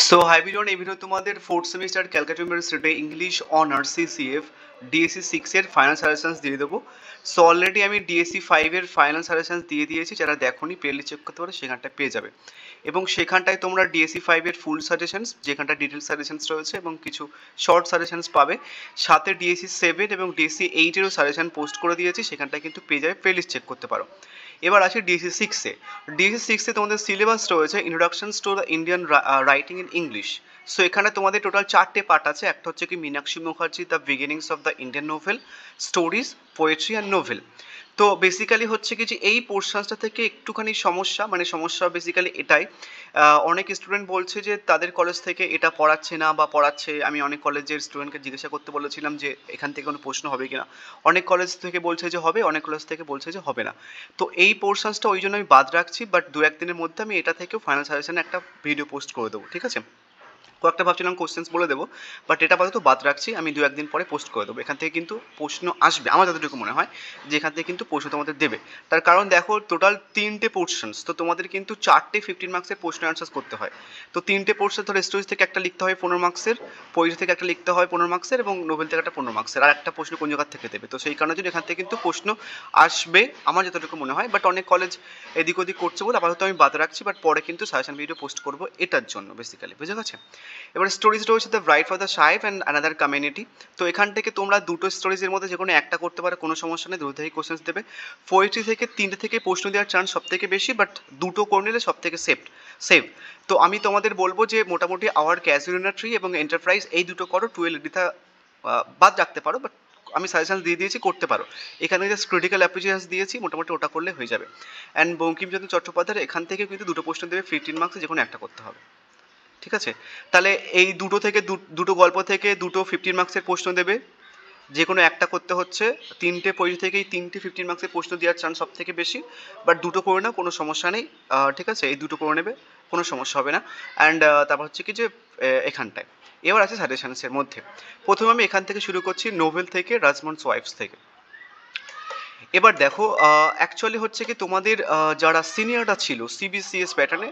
So high বিজন, এই video তোমাদের fourth semester Calcutta university English honours CCF DSC 6 এর final suggestions দিয়ে দেবো। সো অলরেডি আমি ডিএসসি 5 এর ফাইনাল সাজেশনস দিয়ে দিয়েছি, যারা দেখোনি প্লেলি চেক করতে পারো, সেখানটায় পেয়ে যাবে। এবং সেখানটায় তোমরা ডিএসসি 5 এর ফুল সাজেশনস, যেখানটা ডিটেল সাজেশনস রয়েছে এবং কিছু শর্ট সাজেশনস পাবে, সাথে ডিএসসি 7 এবং ডিএসসি 8 এরও সাজেশন পোস্ট করে দিয়েছি, সেখানটায় কিন্তু পেয়ে যাবে, প্লেলিস্ট চেক করতে পারো। এবার আসি ডিএসসি 6-এ। ডিএসসি 6-এ তোমাদের সিলেবাস রয়েছে introductions to the Indian writing in English. So এখানে তোমাদের টোটাল 4টে পার্ট আছে। একটা হচ্ছে কি Meenakshi Mukherjee the beginnings of the Indian novel, stories, poetry and novel. তো বেসিক্যালি হচ্ছে কি যে এই পোর্শনসটা থেকে একটুখানি সমস্যা বেসিক্যালি এটাই, অনেক স্টুডেন্ট বলছে যে তাদের কলেজ থেকে এটা পড়াচ্ছে না বা পড়াচ্ছে। আমি অনেক কলেজের স্টুডেন্টকে জিজ্ঞাসা করতে বলেছিলাম যে এখান থেকে কোনো প্রশ্ন হবে কিনা। অনেক কলেজ থেকে বলছে যে হবে, অনেক কলেজ থেকে বলছে যে হবে না। তো এই পোর্শনসটা ওই জন্য আমি বাদ রাখছি, বাট দু একদিনের মধ্যে আমি এটা থেকেও ফাইনাল সাজেশনে একটা ভিডিও পোস্ট করে দেবো, ঠিক আছে। কয়েকটা ভাবছিলাম কোশ্চেন্স বলে দেবো, বাট এটা আপাতত বাদ রাখছি, আমি দু একদিন পরে পোস্ট করে দেবো। এখান থেকে কিন্তু প্রশ্ন আসবে, আমার যতটুকু মনে হয় যে এখান থেকে কিন্তু প্রশ্ন তোমাদের দেবে। তার কারণ দেখো, টোটাল 3টে পোর্শনস, তো তোমাদের কিন্তু 4টে 15 মার্কসের প্রশ্ন অ্যান্সার করতে হয়। তো 3টে পোর্শন, ধরো স্টোরিজ থেকে একটা লিখতে হয় 15 মার্কসের, পোয়েট্রি থেকে একটা লিখতে হয় 15 মার্কসের, এবং নোবেল থেকে একটা 15 মার্কসের, আর একটা প্রশ্ন কোন জায়গার থেকে দেবে। তো সেই কারণে জন্য এখান থেকে কিন্তু প্রশ্ন আসবে আমার যতটুকু মনে হয়, বাট অনেক কলেজ এদিক ওদিক করছে বলে আপাতত আমি বাদ রাখছি, বাট পরে কিন্তু সাজেশন ভিডিও পোস্ট করবো এটার জন্য বেসিক্যালি, বুঝে গেছে। এবার স্টোরিজ রয়েছে the right for the Saif and another community. তো এখান থেকে তোমরা দুটো স্টোরিজের মধ্যে যে কোনো একটা করতে পারো, কোনো সমস্যা নেই, দুটো থেকে কোশ্চেন্স দেবে। পোয়েট্রি থেকে 3টে থেকে প্রশ্ন দেওয়ার চান্স সব থেকে বেশি, বাট দুটো করে নিলে সব থেকে সেভ। তো আমি তোমাদের বলবো যে মোটামুটি আওয়ার ক্যাজুয়ালিটি এবং এন্টারপ্রাইজ এই দুটো করো, টুয়েলভ এডিথা বাদ রাখতে পারো, বাট আমি সাজেশন দিয়ে দিয়েছি, করতে পারো। এখানে জাস্ট ক্রিটিক্যাল অ্যাপ্রিসিয়েশন দিয়েছি, মোটামুটি ওটা করলে হয়ে যাবে। অ্যান্ড বঙ্কিমচন্দ্র চট্টোপাধ্যায়ের এখান থেকে কিন্তু দুটো প্রশ্ন দেবে 15 মার্কসে, যে কোনো একটা করতে হবে, ঠিক আছে। তাহলে এই দুটো থেকে দুটো গল্প থেকে দুটো 15 মার্কসের প্রশ্ন দেবে, যে কোনো একটা করতে হচ্ছে। 3টে পোয়েট্রি থেকেই 3টে 15 মার্কসের প্রশ্ন দেওয়ার চান্স সব থেকে বেশি, বাট দুটো করে নাও, কোনো সমস্যা নেই, ঠিক আছে, এই দুটো করে নেবে, কোনো সমস্যা হবে না। অ্যান্ড তারপর হচ্ছে কি যে এখানটায় এবার আছে সাজেশনসের মধ্যে। প্রথমে আমি এখান থেকে শুরু করছি, নোভেল থেকে, রাজমন্ডস ওয়াইফস থেকে। এবার দেখো, অ্যাকচুয়ালি হচ্ছে কি তোমাদের যারা সিনিয়ররা ছিল সিবিসিএস প্যাটার্নে,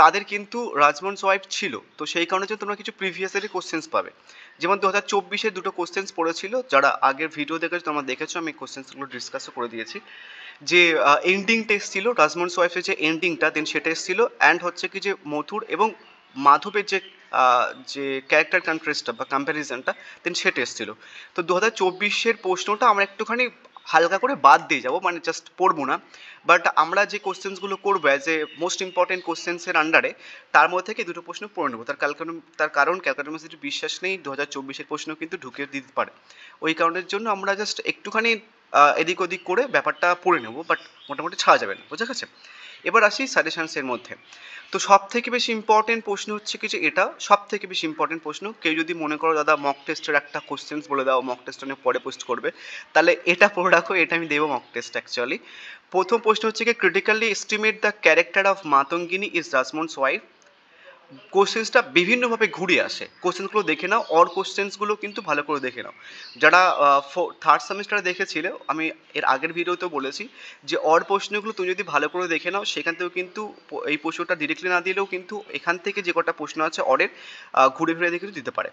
তাদের কিন্তু রাজমন্ডস ওয়াইফ ছিল, তো সেই কারণে যে তোমরা কিছু প্রিভিয়াসেরই কোশ্চেন্স পাবে। যেমন 2024-এ দুটো কোশ্চেন্স পড়েছিল, যারা আগের ভিডিও দেখেছো তোমরা দেখেছো, আমি কোশ্চেন্সগুলো ডিসকাসও করে দিয়েছি। যে এন্ডিং টেস্ট ছিল রাজমন্ডস ওয়াইফের, যে এন্ডিংটা দেন সেটা এসেছিল, অ্যান্ড হচ্ছে কি যে মথুর এবং মাধবের যে ক্যারেক্টার কন্ট্রাস্টটা বা কম্প্যারিজনটা দেন সেটা এসেছিল। তো 2024-এর প্রশ্নটা আমরা একটুখানি হালকা করে বাদ দিয়ে যাবো, মানে জাস্ট পড়বো না, বাট আমরা যে কোশ্চেন্সগুলো করবো অ্যাজ এ মোস্ট ইম্পর্টেন্ট কোশ্চেন্সের আন্ডারে, তার মধ্যে থেকে দুটো প্রশ্ন পড়ে নেবো। তার কারণ ক্যালকাটা ইউনিভার্সিটির বিশ্বাস নেই 2024-এর প্রশ্ন কিন্তু ঢুকে দিতে পারে, ওই কারণের জন্য আমরা জাস্ট একটুখানি এদিক ওদিক করে ব্যাপারটা পড়ে নেবো, বাট মোটামুটি ছাড়া যাবে না, বোঝা গেছে। এবার আসি সাজেশনসের মধ্যে। তো সব থেকে বেশি ইম্পর্টেন্ট প্রশ্ন হচ্ছে কি যে এটা সব থেকে বেশি ইম্পর্টেন্ট প্রশ্ন। কেউ যদি মনে করো দাদা মক টেস্টের একটা কোশ্চেন্স বলে দাও, মক টেস্ট অনেক পরে পোস্ট করবে, তাহলে এটা পড়ে রাখো, এটা আমি দেবো মক টেস্ট অ্যাকচুয়ালি। প্রথম প্রশ্ন হচ্ছে কি, critically estimate the character of Matangini is Rajmohan's wife. কোশ্চেন্সটা বিভিন্নভাবে ঘুরে আসে, কোশ্চেন্সগুলো দেখে নাও, অর কোশ্চেন্সগুলো কিন্তু ভালো করে দেখে নাও। যারা থার্ড সেমিস্টারে দেখেছিল, আমি এর আগের ভিডিওতেও বলেছি যে অর প্রশ্নগুলো তুমি যদি ভালো করে দেখে নাও, সেখান থেকেও কিন্তু এই প্রশ্নটা ডিরেক্টলি না দিলেও কিন্তু এখান থেকে যে কটা প্রশ্ন আছে অরের, ঘুরে ফিরে দেখে দিতে পারে।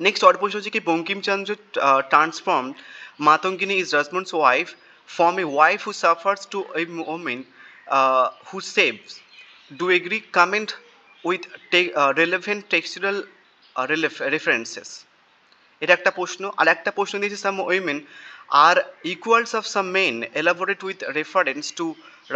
নেক্সট অর প্রশ্ন হচ্ছে কি, Bankimchandra transform Matangini is Rajmohan's wife from a wife who suffers to a women who saves. Do agree, comment with relevant textual references. এটা একটা প্রশ্ন। আর একটা প্রশ্ন দিয়েছে, some women are equals of some men elaborate with reference to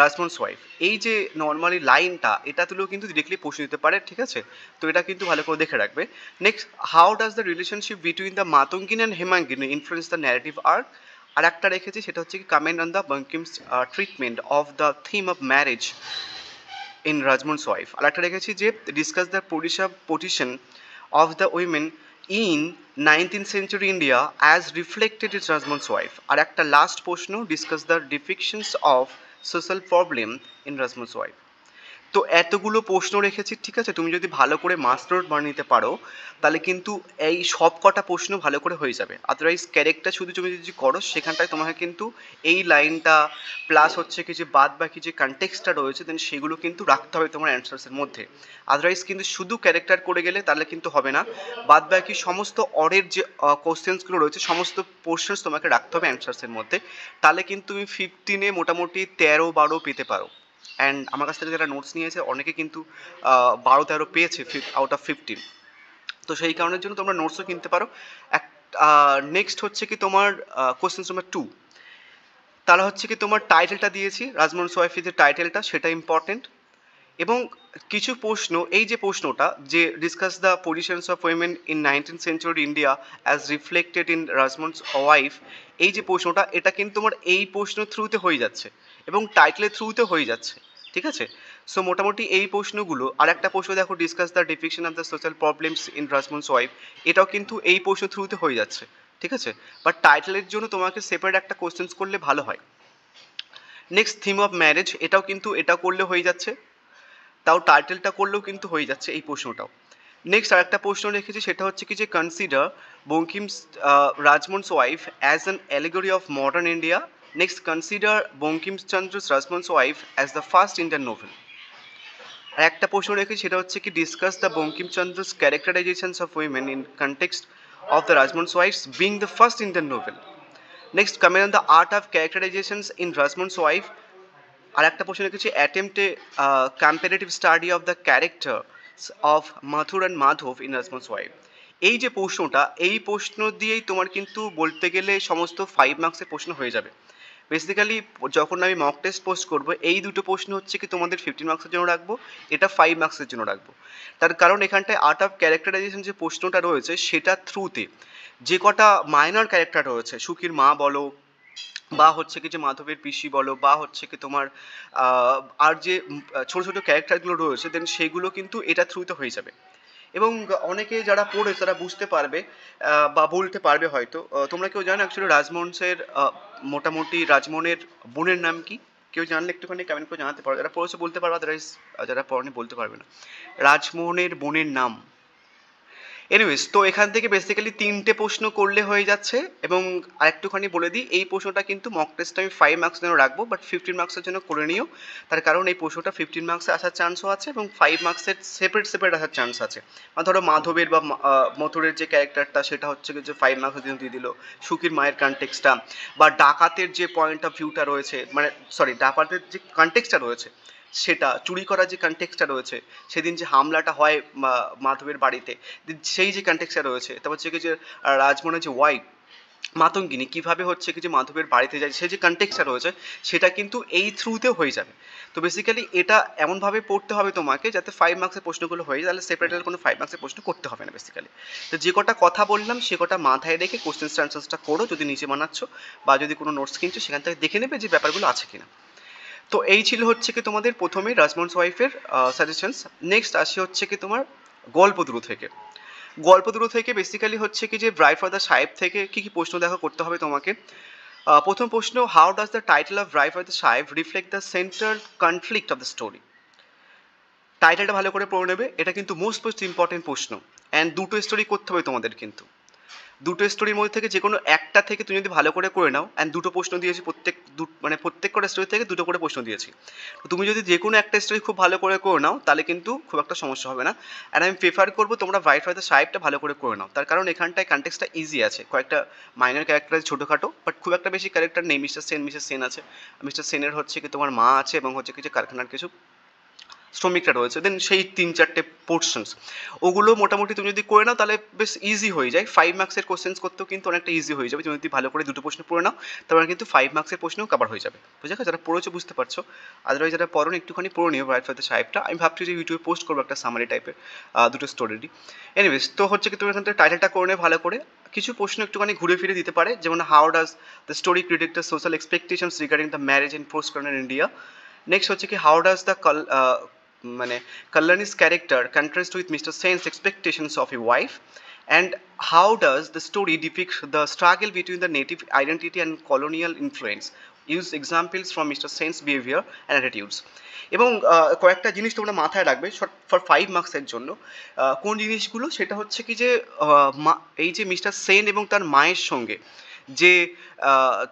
Rajmohan's wife. এই যে normally লাইনটা, এটা তুলেও কিন্তু ডিরেক্টলি প্রশ্ন দিতে পারে, ঠিক আছে। তো এটা কিন্তু ভালো করে দেখে রাখবে। Next, how does the relationship between the Matangini and Hemangini influence the narrative arc. আর একটা রেখেছি, সেটা হচ্ছে কি, comment on the Bankim's treatment of the theme of marriage in Rajmohan's wife. আর একটা রেখেছি যে discuss the position of the women in 19th century India as reflected in Rasmond's wife. আর একটা লাস্ট প্রশ্ন, discuss the depictions of social problem in Rajmohan's wife. তো এতগুলো প্রশ্ন রেখেছি, ঠিক আছে? তুমি যদি ভালো করে মাস্টার নোট বানিয়ে নিতে পারো তাহলে কিন্তু এই সব কটা প্রশ্ন ভালো করে হয়ে যাবে। আদারওয়াইজ ক্যারেক্টার শুধু তুমি যদি করো সেখানটায় তোমাকে কিন্তু এই লাইনটা প্লাস হচ্ছে কি যে বাদ বাকি যে কনটেক্সটটা রয়েছে দেন সেগুলো কিন্তু রাখতে হবে তোমার অ্যান্সার্সের মধ্যে। আদারওয়াইজ কিন্তু শুধু ক্যারেক্টার করে গেলে তাহলে কিন্তু হবে না। বাদ বাকি সমস্ত অরের যে কোশ্চেন্সগুলো রয়েছে সমস্ত পোর্শনস তোমাকে রাখতে হবে অ্যান্সার্সের মধ্যে। তাহলে কিন্তু তুমি 15-এ মোটামুটি 13-12 পেতে পারো। অ্যান্ড আমার কাছ থেকে যারা নোটস নিয়েছে অনেকে কিন্তু 12-13 পেয়েছে আউট অফ 15। তো সেই কারণের জন্য তোমরা নোটসও কিনতে পারো। এক নেক্সট হচ্ছে কি তোমার কোশ্চেন নাম্বার 2, তাহলে হচ্ছে কি তোমার টাইটেলটা দিয়েছি রাজমোহন সোয়াইফি যে টাইটেলটা সেটা ইম্পর্টেন্ট। এবং কিছু প্রশ্ন, এই যে প্রশ্নটা যে discuss the positions of women in 19th century India as reflected in Rajmohan wife, এই যে প্রশ্নটা এটা কিন্তু তোমার এই প্রশ্ন থ্রুতে হয়ে যাচ্ছে এবং টাইটেলের থ্রুতে হয়ে যাচ্ছে, ঠিক আছে? সো মোটামুটি এই প্রশ্নগুলো, আর একটা প্রশ্ন দেখো discuss the ডিপিকশন of the social problems in Rajmohan wife, এটাও কিন্তু এই প্রশ্ন থ্রুতে হয়ে যাচ্ছে, ঠিক আছে? বাট টাইটেলের জন্য তোমাকে সেপারেট একটা কোশ্চেন্স করলে ভালো হয়। নেক্সট থিম অফ ম্যারেজ, এটাও কিন্তু এটা করলে হয়ে যাচ্ছে, তাও টাইটেলটা করলেও কিন্তু হয়ে যাচ্ছে এই প্রশ্নটাও। নেক্সট আর একটা প্রশ্ন রেখেছি সেটা হচ্ছে কি যে consider Bankim's Rajmohan's wife as an allegory of modern India. Next consider Bankimchandra's Rajmohan's wife as the first Indian novel. আর একটা প্রশ্ন রেখেছি সেটা হচ্ছে কি discuss the Bankimchandra's characterisations of women in context of the Rajmohan's wife's being the first Indian novel. Next comment on the art of characterisations in Rajmohan's wife. আর একটা প্রশ্ন রেখেছি attempt a comparative study of the character of Mathur and Madhav in Rajmohan's wife. এই যে প্রশ্নটা, এই প্রশ্ন দিয়েই তোমার কিন্তু বলতে গেলে সমস্ত 5 মার্কসের প্রশ্ন হয়ে যাবে। বেসিক্যালি যখন আমি মক টেস্ট পোস্ট করবো এই দুটো প্রশ্ন হচ্ছে কি তোমাদের 15 মার্কসের জন্য রাখবো, এটা 5 মার্কসের জন্য রাখবো। তার কারণ এখানটায় আর্ট অফ ক্যারেক্টারাইজেশন যে প্রশ্নটা রয়েছে সেটা থ্রুতে যে কটা মাইনর ক্যারেক্টার রয়েছে, সুখীর মা বলো বা হচ্ছে কি যে মাধবের পিসি বলো বা হচ্ছে কি তোমার আর যে ছোটো ছোটো ক্যারেক্টারগুলো রয়েছে দেন সেগুলো কিন্তু এটা থ্রুতে হয়ে যাবে। এবং অনেকে যারা পড়ে তারা বুঝতে পারবে বা বলতে পারবে হয়তো। তোমরা কেউ জানো অ্যাকচুয়ালি রাজমোহনসের মোটামুটি রাজমোহনের বোনের নাম কি? কেউ জানলে একটুখানি কমেন্ট করে জানাতে পারো, যারা পড়েছে বলতে পারবে, আদারওয়াইজ যারা পড়েনি বলতে পারবে না। রাজমোহনের বোনের নাম। এনিওয়েজ, তো এখান থেকে বেসিক্যালি 3টে প্রশ্ন করলে হয়ে যাচ্ছে। এবং আরেকটুখানি বলে দিই, এই প্রশ্নটা কিন্তু মক টেস্ট আমি 5 মার্কস জন্য রাখবো, বাট 15 মার্কসের জন্য করে নিও। তার কারণ এই প্রশ্নটা 15 মার্কসে আসার চান্সও আছে এবং 5 মার্কসের সেপারেট আসার চান্স আছে। মানে ধরো মাধবের বা মথুরের যে ক্যারেক্টারটা সেটা হচ্ছে যে 5 মার্কসের জন্য দিয়ে দিল, সুখীর মায়ের কনটেক্সটটা বা ডাকাতের যে পয়েন্ট অফ ভিউটা রয়েছে, মানে সরি ডাকাতের যে কনটেক্সটটা রয়েছে সেটা, চুরি করার যে কনটেক্সটটা রয়েছে, সেদিন যে হামলাটা হয় মাধবের বাড়িতে সেই যে কনটেক্সটটা রয়েছে, তারপর হচ্ছে কি যে রাজমোহনের যে ওয়াইফ মাতঙ্গিনী কীভাবে হচ্ছে কি যে মাধবের বাড়িতে যায় সেই যে কনটেক্সটটা রয়েছে সেটা কিন্তু এই থ্রুতেও হয়ে যাবে। তো বেসিক্যালি এটা এমনভাবে পড়তে হবে তোমাকে যাতে 5 মার্কসের প্রশ্নগুলো হয়ে যায়, তাহলে সেপারেটের কোনো 5 মার্কসের প্রশ্ন করতে হবে না বেসিক্যালি। তো যে কটা কথা বললাম সে কটা মাথায় রেখে কোশ্চেন্স আনসার্সটা করো যদি নিজে বানাচ্ছ বা যদি কোনো নোটস কিনছো সেখান থেকে দেখে নেবে যে ব্যাপারগুলো আছে কিনা। তো এই ছিল হচ্ছে কি তোমাদের প্রথমে রাজমোহন ওয়াইফের সাজেশনস। নেক্সট আসি হচ্ছে কি তোমার গল্পদ্রু থেকে। গল্পদ্রু থেকে বেসিক্যালি হচ্ছে কি যে ব্রাইড ফর দ্য সাহেব থেকে কী কী প্রশ্ন দেখা করতে হবে তোমাকে। প্রথম প্রশ্ন, how does the title of bride for the Sahib reflect the central conflict of the story. টাইটেলটা ভালো করে পড়ে নেবে, এটা কিন্তু মোস্ট ইম্পর্টেন্ট প্রশ্ন। অ্যান্ড দুটো স্টোরি করতে হবে তোমাদের কিন্তু, দুটো স্টোরির মধ্যে থেকে যে কোনো একটা থেকে তুমি যদি ভালো করে নাও, অ্যান্ড দুটো প্রশ্ন দিয়েছি মানে প্রত্যেক কটা স্টোরি থেকে দুটো করে প্রশ্ন দিয়েছি। তো তুমি যদি যে কোনো একটা স্টোরি খুব ভালো করে নাও তাহলে কিন্তু খুব একটা সমস্যা হবে না। অ্যান্ড আমি প্রেফার করবো তোমরা ব্রাইড ফর দ্য সাহেবটা ভালো করে নাও, তার কারণ এখানটায় কনটেক্সটটা ইজি আছে, কয়েকটা মাইনর ক্যারেক্টার আছে ছোটোখাটো, বাট খুব একটা বেশি ক্যারেক্টার নেই। মিস্টার সেন আছে, মিস্টার সেনের হচ্ছে কি তোমার মা আছে এবং হচ্ছে কিছু কারখানার কিছু শ্রমিকরা রয়েছে, দেন সেই 3-4টে পোর্শনস, ওগুলো মোটামুটি তুমি যদি করে নাও তাহলে বেশ ইজি হয়ে যায়। 5 মার্কসের কোশ্চেন্স করতেও কিন্তু অনেকটা ইজি হয়ে যাবে, তুমি যদি ভালো করে দুটো প্রশ্ন পড়ে নাও তারপরে কিন্তু 5 মার্কসের প্রশ্নও কভার হয়ে যাবে। বুঝে গেছো? যারা পড়েছো বুঝতে পারছো, আদারওয়াইজ যারা পড়ো একটুখানি পড়ে নিও ব্রাইড ফর দ্য সাহেবটা। আমি ভাবছি যে ইউটিউবে পোস্ট করবো একটা সামারি টাইপের দুটো স্টোরিরই। এনিওয়েজ, তো হচ্ছে কি তুমি এখান থেকে টাইটেলটা করে নেবে ভালো করে। কিছু প্রশ্ন একটুখানি ঘুরে ফিরে দিতে পারে, যেমন how does the story create the social expectations regarding the marriage in post colonial India. Next হচ্ছে কি হাউ ডাজ দ্য মানে Kalyani's character contrasts with Mr. Sen's expectations of a wife, and how does the story depict the struggle between the native identity and colonial influence use examples from Mr Sen's behaviour and attitudes. এবং কয়েকটা জিনিস তোমরা মাথায় রাখবে for 5 মার্কসের জন্য। কোন জিনিসগুলো, সেটা হচ্ছে কি যে এই যে মিস্টার সেন এবং তার মায়ের সঙ্গে যে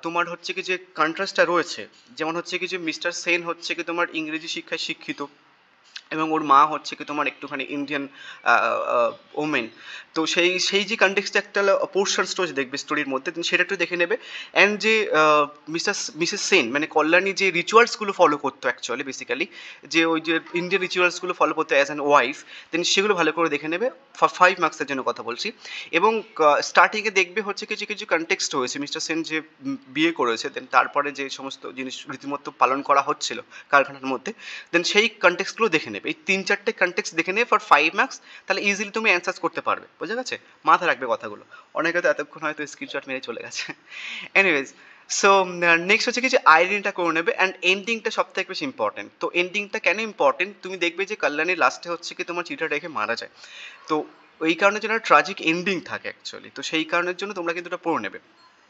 তোমার হচ্ছে কি যে কন্ট্রাস্টটা রয়েছে, যেমন হচ্ছে কি যে মিস্টার সেন হচ্ছে কি তোমার ইংরেজি শিক্ষায় শিক্ষিত এবং ওর মা হচ্ছে কি তোমার একটুখানি ইন্ডিয়ান ওমেন। তো সেই সেই যে কনটেক্সটে একটা পোর্শন স্টোরি দেখবে স্টোরির মধ্যে, তুমি সেটা একটু দেখে নেবে। অ্যান্ড যে মিসেস সেন মানে কল্যাণী যে রিচুয়ালসগুলো ফলো করতো অ্যাকচুয়ালি বেসিক্যালি, যে ওই যে ইন্ডিয়ান রিচুয়ালসগুলো ফলো করতো অ্যাজ অ্যান ওয়াইফ, দেন সেগুলো ভালো করে দেখে নেবে। 5 মার্কসের জন্য কথা বলছি। এবং স্টার্টিংয়ে দেখবে হচ্ছে কিছু কিছু কনটেক্সট হয়েছে, মিস্টার সেন যে বিয়ে করেছে, দেন তারপরে যে সমস্ত জিনিস রীতিমতো পালন করা হচ্ছিল কারখানার মধ্যে, দেন সেই কনটেক্সটগুলো দেখে নেবে। এই 3-4টে কনটেক্সট দেখে নেবে ফর 5 মার্কস, তাহলে ইজিলি তুমি অ্যান্সার্স করতে পারবে। বোঝা গেছে? মাথায় রাখবে কথাগুলো। অনেকে তো এতক্ষণ হয়তো স্ক্রিনশট মেরে চলে গেছে। এনিওয়েজ, সো নেক্সট হচ্ছে কি যে আইডেন্টিটা করে নেবে, অ্যান্ড এন্ডিংটা সব থেকে বেশি ইম্পর্টেন্ট। তো এন্ডিংটা কেন ইম্পর্টেন্ট, তুমি দেখবে যে কল্যাণীর লাস্টে হচ্ছে কি তোমার চিঠা রেখে মারা যায়, তো ওই কারণের জন্য ট্রাজিক এন্ডিং থাকে অ্যাকচুয়ালি। তো সেই কারণের জন্য তোমরা কিন্তু এটা পড়ে নেবে।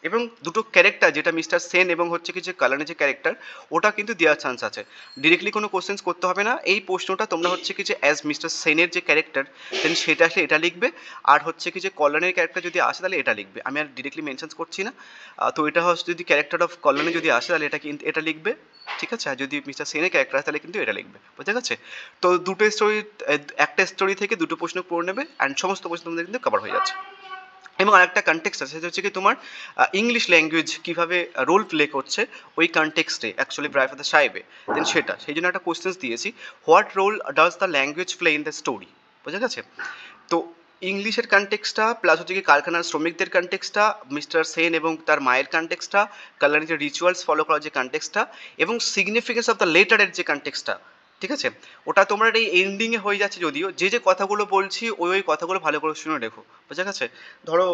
এবং দুটো ক্যারেক্টার, যেটা মিস্টার সেন এবং হচ্ছে কি যে কল্যাণের যে ক্যারেক্টার, ওটা কিন্তু দেওয়ার চান্স আছে। ডিরেক্টলি কোনো কোশ্চেন্স করতে হবে না। এই প্রশ্নটা তোমরা হচ্ছে কি যে অ্যাজ মিস্টার সেনের যে ক্যারেক্টার, দেন সেটা আসলে এটা লিখবে। আর হচ্ছে কি যে কল্যাণের ক্যারেক্টার যদি আসে তাহলে এটা লিখবে। আমি আর ডিরেক্টলি মেনশন করছি না। তো এটা হচ্ছে যদি ক্যারেক্টার অফ কল্যাণী যদি আসে তাহলে এটা কিন্তু এটা লিখবে, ঠিক আছে? আর যদি মিস্টার সেনের ক্যারেক্টার আসে তাহলে কিন্তু এটা লিখবে। বোঝা গেছে? তো দুটো স্টোরি, একটা স্টোরি থেকে দুটো প্রশ্ন পড়ে নেবে, অ্যান্ড সমস্ত প্রশ্ন তোমাদের কিন্তু কভার হয়ে যাচ্ছে। এবং আরেকটা কনটেক্সট আছে, সেটা হচ্ছে কি তোমার ইংলিশ ল্যাঙ্গুয়েজ কীভাবে রোল প্লে করছে ওই কনটেক্সটে অ্যাকচুয়ালি ব্রাইফাদার সাহেবে, দেন সেটা সেই জন্য একটা কোশ্চেন্স দিয়েছি, what role does the language play in the story. বোঝা গেছে? তো ইংলিশের কনটেক্সটটা প্লাস হচ্ছে কি কারখানার শ্রমিকদের কনটেক্সটটা, মিস্টার সেন এবং তার মায়ের কনটেক্সটটা, কল্যাণীর যে রিচুয়ালস ফলো করার যে কনটেক্সটটা, এবং সিগনিফিকেন্স অফ দ্য লেটারের যে কনটেক্সটটা, ঠিক আছে? ওটা তোমার এই এন্ডিংয়ে হয়ে যাচ্ছে, যদিও যে যে কথাগুলো বলছি ওই ওই কথাগুলো ভালো করে শুনে রেখো। বোঝা গেছে? ধরো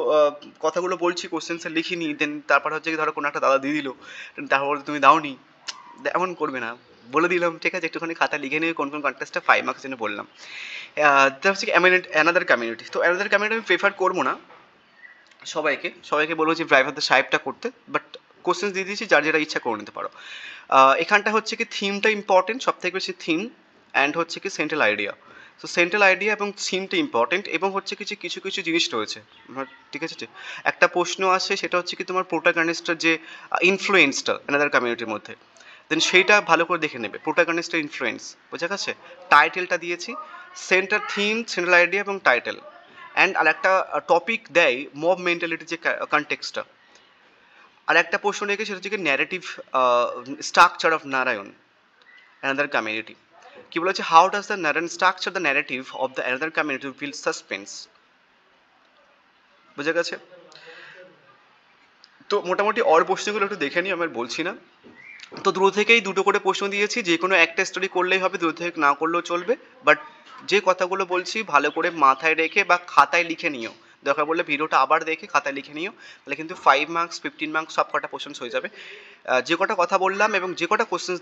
কথাগুলো বলছি, কোশ্চেন্সে লিখিনি, দেন তারপর হচ্ছে কি ধরো কোনো একটা দাদা দিয়ে দিল, তারপর তুমি দাওনি, এমন করবে না। বলে দিলাম, ঠিক আছে? একটুখানি খাতা লিখে নিয়ে কোন কোন কন্টেস্টটা 5 মার্কসের জন্য বললাম। এটা হচ্ছে কি অ্যানাদার কমিউনিটি। তো অ্যানাদার কমিউনিটি আমি প্রেফার করবো না সবাইকে বলবো যে ড্রাইভার দ্য সাহেবটা করতে, বাট কোশ্চেন্স দিয়ে দিয়েছি, যার যেটা ইচ্ছা করে নিতে পারো। এখানটা হচ্ছে কি থিমটা ইম্পর্টেন্ট, সব থেকে বেশি থিম, অ্যান্ড হচ্ছে কি central idea. So central idea এবং থিমটা ইম্পর্টেন্ট, এবং হচ্ছে কিছু কিছু জিনিস রয়েছে, ঠিক আছে? একটা প্রশ্ন আসে, সেটা হচ্ছে কি তোমার প্রোটাগনিস্টের যে ইনফ্লুয়েন্সটা অ্যানাদার কমিউনিটির মধ্যে, দেন সেইটা ভালো করে দেখে নেবে, প্রোটাগনিস্টের ইনফ্লুয়েন্স। বোঝা গেছে? টাইটেলটা দিয়েছি, সেন্টার থিম, সেন্ট্রাল আইডিয়া এবং টাইটেল। অ্যান্ড আর একটা টপিক দেয় মব মেন্টালিটির যে কনটেক্সটটা। আর একটা প্রশ্ন রেখে, সেটা হচ্ছে কি narrative structure of Narayan another community. কি বলেছে, how does the Narayan structure the narrative of the another community feel suspense. বোঝা গেছে? তো মোটামুটি প্রশ্নগুলো একটু দেখে নিই, আমি আর বলছি না। তো দূর থেকেই দুটো করে প্রশ্ন দিয়েছি, যে কোনো একটা স্টোরি করলেই হবে, দূর থেকে না করলেও চলবে, বাট যে কথাগুলো বলছি ভালো করে মাথায় রেখে বা খাতায় লিখে নিও। দরকার পড়লে ভিডিওটা আবার দেখে খাতায় লিখে নিও, তাহলে কিন্তু 5 মার্কস 15 মার্কস সব কটা কোশ্চেন্স হয়ে যাবে। যে কটা কথা বললাম এবং যে কটা কোশ্চেন্স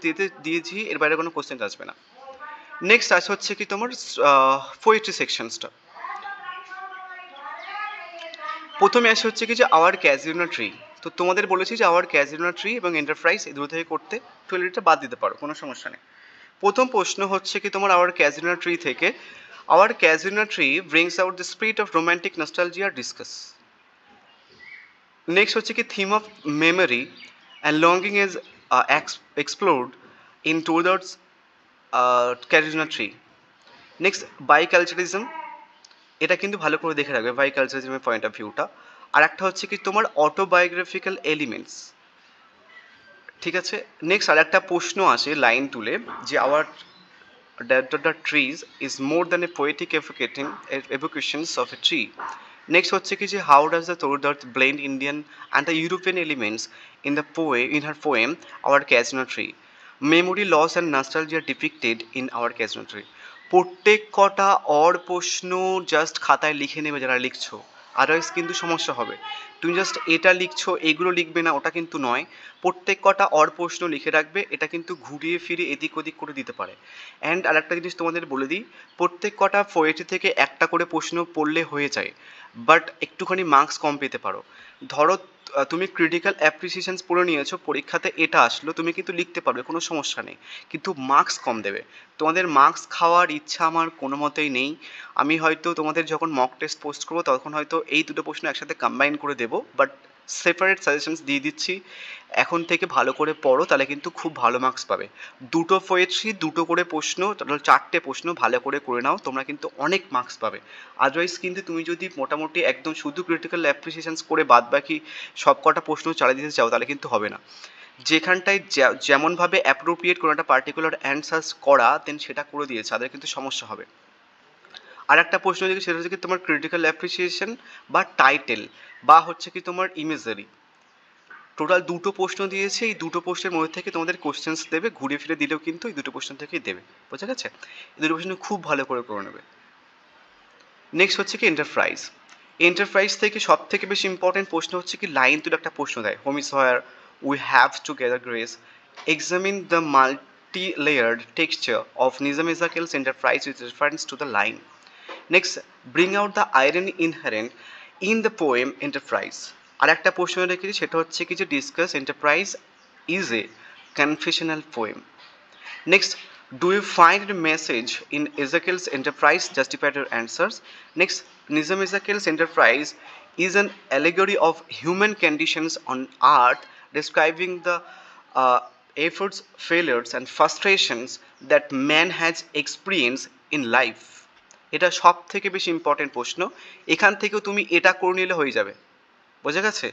দিয়েছি, এর বাইরে কোনো কোশ্চেন আসবে না। নেক্সট আসে হচ্ছে কি তোমার পোয়েট্রি সেকশনসটা। প্রথমে আসে হচ্ছে কি যে আওয়ার ক্যাজুয়াল ট্রি। তো তোমাদের বলেছি যে আওয়ার ক্যাজুয়াল ট্রি এবং এন্টারপ্রাইজ এই দুটো থেকে করতে, টুয়েলভটা বাদ দিতে পারো, কোনো সমস্যা নেই। প্রথম প্রশ্ন হচ্ছে কি তোমার আওয়ার ক্যাজুয়াল ট্রি থেকে, our casuarina tree brings out the spirit of romantic nostalgia discuss. Next হচ্ছে কি theme of memory and longing is explored in towards casuarina tree. Next biculturalism, এটা কিন্তু ভালো করে দেখে রাখবে, বাইকালচারিজমের পয়েন্ট অফ ভিউটা। আর একটা হচ্ছে কি তোমার অটোবায়োগ্রাফিক্যাল এলিমেন্টস, ঠিক আছে? নেক্সট আর একটা প্রশ্ন আসে লাইন তুলে, যে hour the trees is more than a poetic evocations of a tree. Next হচ্ছে কি যে how does the Tordart blend Indian and the European elements in her poem Our Casino Tree. Memory loss and nostalgia depicted in Our Casino Tree. প্রত্যেক কটা প্রশ্ন just খাতায় লিখে নেবে যারা লিখছো, আদারওয়াইজ কিন্তু সমস্যা হবে। তুমি জাস্ট এটা লিখছো, এগুলো লিখবে না, ওটা কিন্তু নয়। প্রত্যেক কটা অর প্রশ্ন লিখে রাখবে, এটা কিন্তু ঘুরিয়ে ফিরে এদিক ওদিক করে দিতে পারে। অ্যান্ড আরেকটা জিনিস তোমাদের বলে দিই, প্রত্যেক কটা পোয়েট্রি থেকে একটা করে প্রশ্ন পড়লে হয়ে যায়, বাট একটুখানি মার্কস কম পেতে পারো। ধরো তুমি ক্রিটিক্যাল অ্যাপ্রিসিয়েশনস পড়ে নিয়েছো, পরীক্ষাতে এটা আসলো, তুমি কিন্তু লিখতে পারবে, কোনো সমস্যা নেই, কিন্তু মার্কস কম দেবে। তোমাদের মার্কস খাওয়ার ইচ্ছা আমার কোনো মতেই নেই। আমি হয়তো তোমাদের যখন মক টেস্ট পোস্ট করবো তখন হয়তো এই দুটো প্রশ্ন একসাথে কম্বাইন করে দেবো, বাট সেপারেট সাজেশনস দিয়ে দিচ্ছি। এখন থেকে ভালো করে পড়ো, তাহলে কিন্তু খুব ভালো মার্কস পাবে। দুটো পোয়েট্রি, দুটো করে প্রশ্ন, টোটাল 4টে প্রশ্ন ভালো করে করে নাও, তোমরা কিন্তু অনেক মার্কস পাবে। আদারওয়াইজ কিন্তু তুমি যদি মোটামুটি একদম শুধু ক্রিটিক্যাল অ্যাপ্রিসিয়েশনস করে বাদ বাকি সব কটা প্রশ্ন চালিয়ে দিতে চাও, তাহলে কিন্তু হবে না। যেখানটায় যেমনভাবে অ্যাপ্রোপ্রিয়েট কোনো একটা পার্টিকুলার অ্যান্সার্স করা, দেন সেটা করে দিয়েছে, তাদের কিন্তু সমস্যা হবে। আর একটা প্রশ্ন যদি সেটা হচ্ছে কি তোমার ক্রিটিক্যাল অ্যাপ্রিসিয়েশন বা টাইটেল বা হচ্ছে কি তোমার ইমেজারি, টোটাল দুটো প্রশ্ন দিয়েছে। এই দুটো প্রশ্নের মধ্যে থেকে তোমাদের কোশ্চেন্স দেবে, ঘুরে ফিরে দিলেও কিন্তু এই দুটো প্রশ্ন থেকেই দেবে, বোঝা গেছে? এই দুটো প্রশ্ন খুব ভালো করে নেবে। নেক্সট হচ্ছে কি এন্টারপ্রাইজ। এন্টারপ্রাইজ থেকে সব থেকে বেশি ইম্পর্টেন্ট প্রশ্ন হচ্ছে কি লাইন তুলে একটা প্রশ্ন দেয়, home is where, we have to gather grace, examine the multi layered texture of Nissim Ezekiel's enterprise with reference to the line. Next, bring out the irony inherent in the poem enterprise. আর একটা প্রশ্ন রেখেছি, সেটা হচ্ছে কি যে discuss enterprise is a confessional poem. Next, do you find the message in Ezekiel's enterprise justified your answers? Next, Nizam Ezekiel's enterprise is an allegory of human conditions on earth, describing the uh, efforts, failures, and frustrations that man has experienced in life. এটা সব থেকে বেশি important প্রশ্ন। এখান থেকেও তুমি এটা করে নিলে হয়ে যাবে, বোঝা গেছে?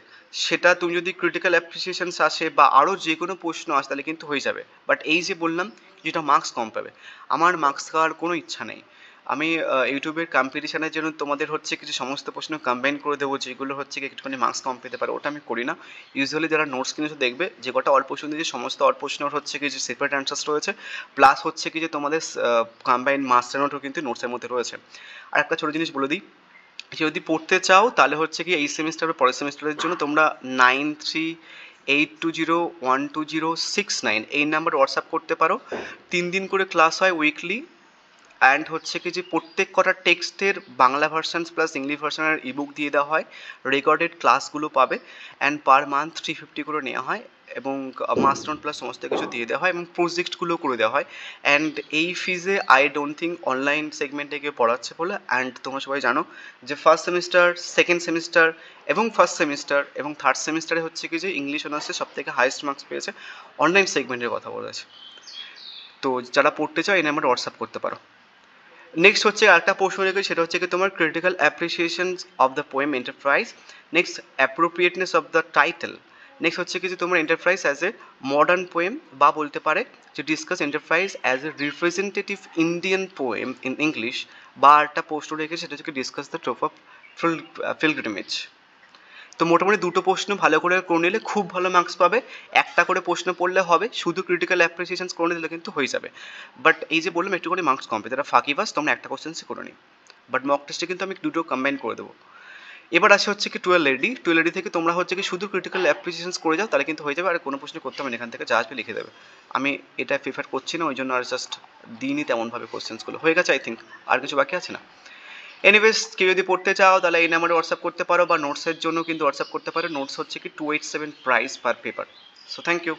সেটা তুমি যদি ক্রিটিক্যাল অ্যাপ্রিসিয়েশনস আসে বা আরও যে কোনো প্রশ্ন আসে তাহলে কিন্তু হয়ে যাবে। বাট এই যে বললাম যেটা মার্কস কম পাবে, আমার মার্কস খাওয়ার কোনো ইচ্ছা নেই। আমি ইউটিউবের কম্পিটিশানের জন্য তোমাদের হচ্ছে কিছু সমস্ত প্রশ্ন কম্বাইন করে দেবো, যেগুলো হচ্ছে কি একটুখানি মার্কস কম পেতে পারে, ওটা আমি করি না। ইউজুয়ালি যারা নোটস কিনেছে দেখবে যে কটা অল্প প্রশ্ন দিয়েছে, সমস্ত অল্প প্রশ্নের হচ্ছে কি যে সেপারেট অ্যান্সার্স রয়েছে, প্লাস হচ্ছে কি যে তোমাদের কম্বাইন মাস্টার নোটও কিন্তু নোটসের মধ্যে রয়েছে। আর একটা ছোটো জিনিস বলে দিই, যদি পড়তে চাও তাহলে হচ্ছে কি এই সেমিস্টার পরের সেমিস্টারের জন্য তোমরা 9382012069 এই নাম্বার হোয়াটসঅ্যাপ করতে পারো। 3 দিন করে ক্লাস হয় উইকলি, অ্যান্ড হচ্ছে কি যে প্রত্যেক কটা টেক্সটের বাংলা ভার্সান প্লাস ইংলিশ ভার্সানের ইবুক দিয়ে দেওয়া হয়, রেকর্ডেড ক্লাসগুলো পাবে, অ্যান্ড পার মান্থ 350 করে নেওয়া হয়, এবং মাস্টার প্লাস সমস্ত কিছু দিয়ে দেওয়া হয়, এবং প্রজেক্টগুলো করে দেওয়া হয়। অ্যান্ড এই ফিজে আই ডোন্ট থিঙ্ক অনলাইন সেগমেন্টে গিয়ে পড়াচ্ছে বলে। অ্যান্ড তোমরা সবাই জানো যে ফার্স্ট সেমিস্টার, সেকেন্ড সেমিস্টার এবং ফার্স্ট সেমিস্টার এবং থার্ড সেমিস্টারে হচ্ছে কি যে ইংলিশ অনার্সে সব থেকে হাইয়েস্ট মার্কস পেয়েছে অনলাইন সেগমেন্টের কথা বলেছে। তো যারা পড়তে চাও এই নাম্বারে হোয়াটসঅ্যাপ করতে পারো। নেক্সট হচ্ছে আরেকটা প্রশ্ন রেখে, সেটা হচ্ছে কি তোমার critical appreciation of the poem enterprise. Next, appropriateness of the title. Next হচ্ছে কি যে তোমার enterprise as a modern poem, বা বলতে পারে যে discuss enterprise as a representative Indian poem in English. বা একটা প্রশ্ন রেখে, সেটা হচ্ছে discuss the trope of pilgrimage. তো মোটামুটি দুটো প্রশ্ন ভালো করে করে নিলে খুব ভালো মার্কস পাবে। একটা করে প্রশ্ন পড়লে হবে, শুধু ক্রিটিক্যাল অ্যাপ্রিসিয়েশন করে দিলে কিন্তু হয়ে যাবে। বাট এই যে বললাম একটু করে মার্কস কম পেতে, যারা ফাঁকিবাজ তোমরা একটা কোশ্চেন্সই করে নিই, বাট মক টেস্টে কিন্তু আমি দুটো কম্বাইন করে দেবো। এবার আসে হচ্ছে কি টুয়েলভ থেকে তোমরা হচ্ছে কি শুধু ক্রিটিক্যাল অ্যাপ্রিসিয়েশন করে যাও, তাহলে কিন্তু হয়ে যাবে, আর কোনো প্রশ্ন করতে হবে না, এখান থেকে যা আসবে লিখে দেবে। আমি এটা প্রিফার করছি না, ওই জন্য আর জাস্ট দিইনি তেমনভাবে কোশ্চেন্সগুলো। হয়ে গেছে আই থিঙ্ক, আর কিছু বাকি আছে না। এনিওয়েজ, কেউ যদি পড়তে চাও তাহলে এই নাম্বারে হোয়াটসঅ্যাপ করতে পারো, বা নোটসের জন্য কিন্তু হোয়াটসঅ্যাপ করতে পারো। নোটস হচ্ছে কি 287 price per paper. So thank you.